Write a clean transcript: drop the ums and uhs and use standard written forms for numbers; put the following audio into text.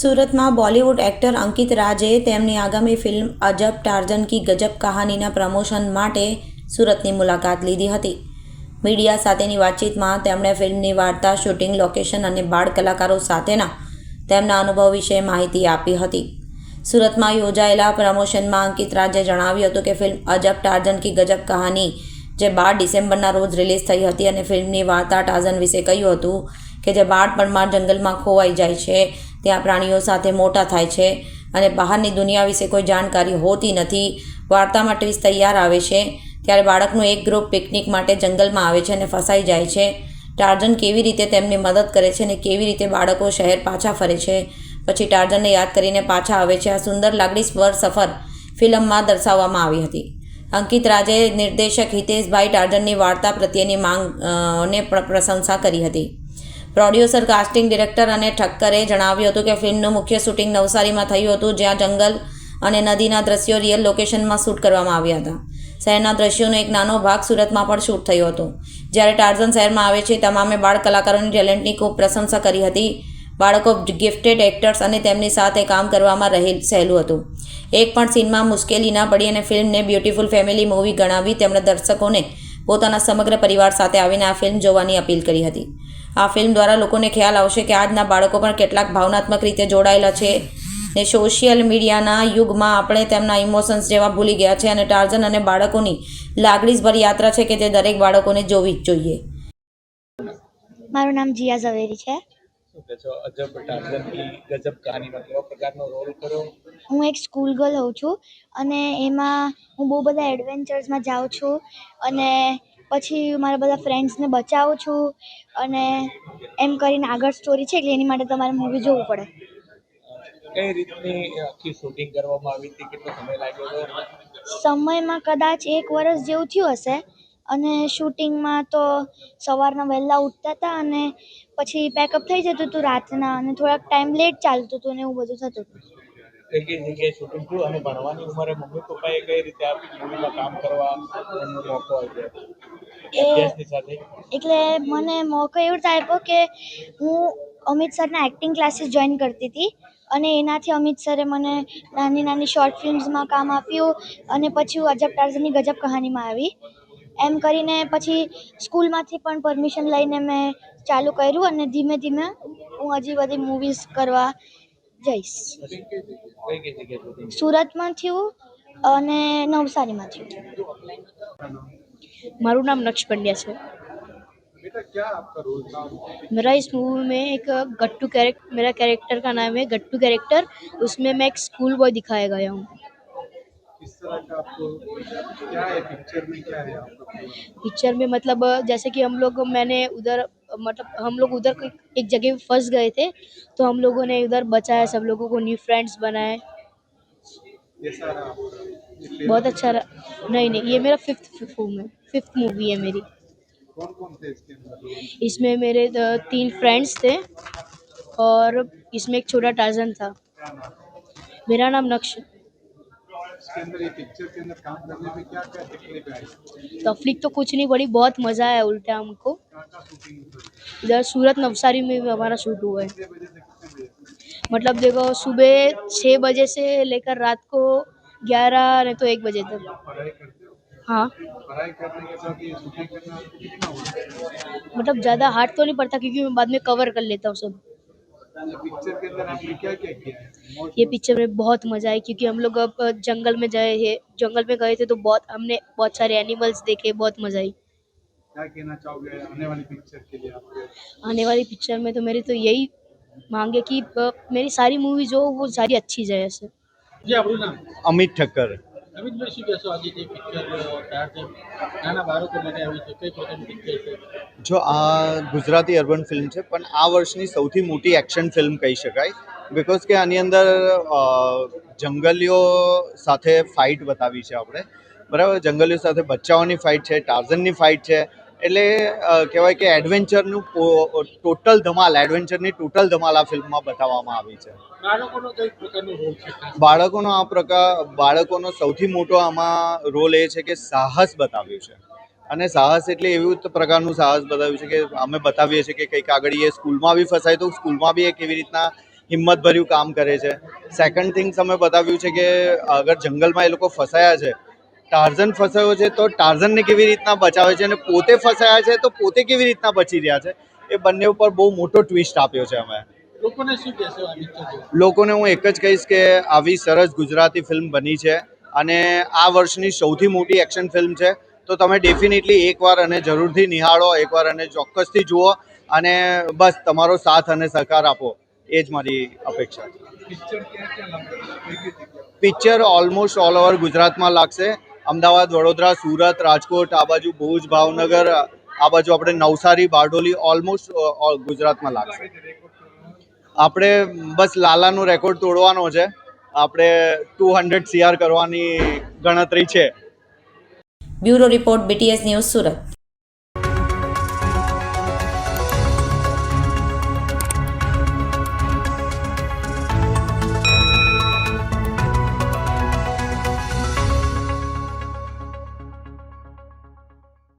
સુરતમાં બોલિવૂડ એક્ટર અંકિત રાજે તેમની આગામી ફિલ્મ અજબ ટાર્ઝન કી ગજબ કહાનીના પ્રમોશન માટે સુરતની મુલાકાત લીધી હતી. મીડિયા સાથેની વાતચીતમાં તેમણે ફિલ્મની વાર્તા, શૂટિંગ લોકેશન અને બાળ કલાકારો સાથેના તેમના અનુભવ વિશે માહિતી આપી હતી. સુરતમાં યોજાયેલા પ્રમોશનમાં અંકિત રાજે જણાવ્યું હતું કે ફિલ્મ અજબ ટાર્ઝન કી ગજબ કહાની જે 12 ડિસેમ્બરના રોજ રિલીઝ થઈ હતી અને ફિલ્મની વાર્તા ટાર્ઝન વિશે કહ્યું હતું કે જે બાળપણમાં જંગલમાં ખોવાઈ જાય છે, ત્યાં પ્રાણીઓ સાથે મોટા થાય છે અને બહારની દુનિયા વિશે કોઈ જાણકારી હોતી નથી. વાર્તામાં ટ્વિસ્ટ તૈયાર આવે છે ત્યારે બાળકનું એક ગ્રુપ પિકનિક માટે જંગલમાં આવે છે અને ફસાઈ જાય છે. ટાર્ઝન કેવી રીતે તેમની મદદ કરે છે અને કેવી રીતે બાળકો શહેર પાછા ફરે છે, પછી ટાર્ઝનને યાદ કરીને પાછા આવે છે. આ સુંદર લાગણીસ્પર સફર ફિલ્મમાં દર્શાવવામાં આવી હતી. અંકિત રાજે નિર્દેશક હિતેશભાઈ ટાર્ઝનની વાર્તા પ્રત્યેની માંગને પ્રશંસા કરી હતી. પ્રોડ્યુસર, કાસ્ટિંગ ડિરેક્ટર અને ઠક્કરે જણાવ્યું હતું કે ફિલ્મનું મુખ્ય શૂટિંગ નવસારીમાં થયું હતું, જ્યાં જંગલ અને નદીના દ્રશ્યો રિયલ લોકેશનમાં શૂટ કરવામાં આવ્યા હતા. શહેરના દ્રશ્યોનો એક નાનો ભાગ સુરતમાં પણ શૂટ થયો હતો. જ્યારે ટાર્ઝન શહેરમાં આવે છે, તમામે બાળ કલાકારોની ટેલેન્ટની ખૂબ પ્રશંસા કરી હતી. બાળકો ગિફ્ટેડ એક્ટર્સ અને તેમની સાથે કામ કરવામાં સહેલું હતું. એક પણ સીનમાં મુશ્કેલી ન પડી અને ફિલ્મને બ્યુટીફુલ ફેમિલી મૂવી ગણાવી તેમણે દર્શકોને પોતાના સમગ્ર પરિવાર સાથે આવીને આ ફિલ્મ જોવાની અપીલ કરી હતી. આ ફિલ્મ દ્વારા લોકોને ખ્યાલ આવશે કે આજના બાળકો પણ કેટલાક ભાવનાત્મક રીતે જોડાયેલા છે ને સોશિયલ મીડિયાના યુગમાં આપણે તેમના ઇમોશન્સ જેવા ભૂલી ગયા છે અને ટાર્ઝન અને બાળકોની લાગણીસભર યાત્રા છે કે જે દરેક બાળકોને જોવી જ જોઈએ. મારું નામ જીયા ઝવેરી છે. અજબ ટાર્ઝન કી ગજબ કહાનીમાં કેવા પ્રકારનો રોલ કર્યો? હું એક સ્કૂલ ગર્લ હોઉં છું અને એમાં હું બહુ બધા એડવેન્ચર્સમાં જાઉં છું અને પછી મારા બધા ફ્રેન્ડ્સને બચાવું છું અને એમ કરીને આગળ સ્ટોરી છે એટલે એની માટે તમારે મૂવી જોવું પડે. કઈ રીતની આખી શૂટિંગ કરવામાં આવી હતી? કેટલો સમય લાગ્યો હતો? સમયમાં કદાચ 1 વર્ષ જેવું થયું હશે અને શૂટિંગમાં તો સવારના વહેલા ઉઠતા હતા અને પછી પેકઅપ થઈ જતું હતું રાતના અને થોડાક ટાઈમ લેટ ચાલતું હતું અને એવું બધું થતું હતું. કઈ કઈ જગ્યાએ શૂટિંગ થયું અને ભણવાની ઉંમરે મમ્મી પપ્પાએ કઈ રીતે આ મૂવીમાં કામ કરવા એમનો મોકો આપ્યો અભ્યાસની સાથે? એટલે મને મોકો એવો રીતે આપ્યો કે હું અમિત સરના એક્ટિંગ ક્લાસીસ જોઈન કરતી હતી અને એનાથી અમિત સરે મને નાની નાની શોર્ટ ફિલ્મ્સમાં કામ આપ્યું અને પછી હું અજબ ટાર્ઝનની ગજબ કહાનીમાં આવી. એમ કરીને પછી સ્કૂલમાંથી પણ પરમિશન લઈને મેં ચાલુ કર્યું અને ધીમે ધીમે હું હજી બધી મૂવીઝ કરવા જઈશ. કઈ કઈ જગ્યાએ શૂટિંગ? સુરતમાં થયું અને નવસારીમાં થયું. मारू नाम नक्श पंड्या है। बेटा क्या आपका रोल था? मेरा इस मूवी में एक गट्टू कैरेक्टर, मेरा कैरेक्टर का नाम है गट्टू कैरेक्टर, उसमें मैं एक स्कूल बॉय दिखाया गया हूँ। किस तरह का आपको क्या है पिक्चर में, क्या है आपका? पिक्चर में मतलब जैसे कि मैंने उधर मतलब हम लोग उधर एक जगह फंस गए थे, तो हम लोगों ने उधर बचाया, सब लोगों को न्यू फ्रेंड्स बनाए। कैसा रहा आपका? बहुत अच्छा रहा। नहीं, ये मेरा फिफ्थ मूवी है मेरी। कौन कौन थे इसके अंदर? इसमें मेरे 3 फ्रेंड्स थे और इसमें एक छोटा टार्जन था। क्या नाम? मेरा नाम नक्श। इसके अंदर ये पिक्चर के अंदर काम करने में क्या क्या तकलीफ आई? तकलीफ तो कुछ नहीं पड़ी, बहुत मज़ा आया उल्टा हमको। क्या क्या शूटिंग हुई? इधर सूरत नवसारी में भी हमारा शूट हुआ है। कितने बजे से कितने बजे? मतलब देखो सुबह 6 बजे से लेकर रात को 11 नहीं तो 1 बजे तक। पढ़ाई करते हो? हाँ, पढ़ाई करने के बाद ये शूटिंग करना आपको कितना हुआ? मतलब ज़्यादा हार्ड तो नहीं पड़ता क्योंकि मैं बाद में कवर कर लेता हूँ सब। ये पिक्चर के अंदर आपने क्या क्या किया है? ये पिक्चर में बहुत मज़ा आया क्योंकि हम लोग अब जंगल में गए थे तो हमने बहुत सारे एनिमल्स देखे, बहुत मज़ा आई। क्या कहना चाहोगे आने वाली पिक्चर के लिए आपके? आने वाली पिक्चर में तो मेरी तो यही मांग है कि मेरी सारी मूवी जो वो सारी अच्छी जाए ऐसे। जी આપણું નામ? અમિત ઠક્કર। અમિતભાઈ, શું કહેશો આજે જે પિક્ચર તૈયાર છે નાના બાળકો માટે આવી છે, કઈ પ્રકારની પિક્ચર છે? જો આ ગુજરાતી અર્બન ફિલ્મ છે પણ આ વર્ષની સૌથી મોટી એક્શન ફિલ્મ કહી શકાય, બિકોઝ કે આની અંદર જંગલીઓ સાથે ફાઇટ બતાવી છે આપણે, બરાબર? જંગલીઓ સાથે બચ્ચાઓની ફાઇટ છે, ટાર્ઝનની ફાઇટ છે, એટલે કહેવાય કે એડવેન્ચરની ટોટલ ધમાલ આ ફિલ્મમાં બતાવવામાં આવી છે. બાળકોનો કઈ પ્રકારનો રોલ છે? બાળકોનો સૌથી મોટો આમાં રોલ એ છે કે સાહસ બતાવ્યું છે અને સાહસ એટલે એવું પ્રકારનું સાહસ બતાવ્યું છે કે અમે બતાવીએ છીએ કે કંઈક આગળ એ સ્કૂલમાં બી ફસાય તો સ્કૂલમાં બી એ કેવી રીતના હિંમતભર્યું કામ કરે છે. સેકન્ડ થિંગ્સ અમે બતાવ્યું છે કે અગર જંગલમાં એ લોકો ફસાયા છે, ટાર્ઝન ફસાયો છે તો ટાર્ઝનને કેવી રીતના બચાવે છે અને પોતે ફસાયા છે તો પોતે કેવી રીતના બચી રહ્યા છે, એ બંને ઉપર બહુ મોટો ટ્વિસ્ટ આપ્યો છે અમે. લોકોને શું કહેશો આ પિક્ચર જોઈને? લોકોને હું એક જ કહીશ કે આવી સરસ ગુજરાતી ફિલ્મ બની છે અને આ વર્ષની સૌથી મોટી એક્શન ફિલ્મ છે, તો તમે ડેફિનેટલી એકવાર અને જરૂરથી નિહાળો, એકવાર અને ચોક્કસથી જુઓ અને બસ તમારો સાથ અને સહકાર આપો, એ જ મારી અપેક્ષા છે. પિક્ચર ક્યાં ક્યાં લાગશે? કઈ કઈ જગ્યાએ? પિક્ચર ઓલમોસ્ટ ઓલ ઓવર ગુજરાતમાં લાગશે. અમદાવાદ, વડોદરા, સુરત, રાજકોટ, આ બાજુ ભુજ, ભાવનગર, આ બાજુ આપણે નવસારી, બારડોલી, ઓલમોસ્ટ ગુજરાતમાં લાગશે. આપણે બસ લાલાનો રેકોર્ડ તોડવાનો છે. આપણે 200 CR કરવાની ગણતરી છે. Bureau report BTS news Surat.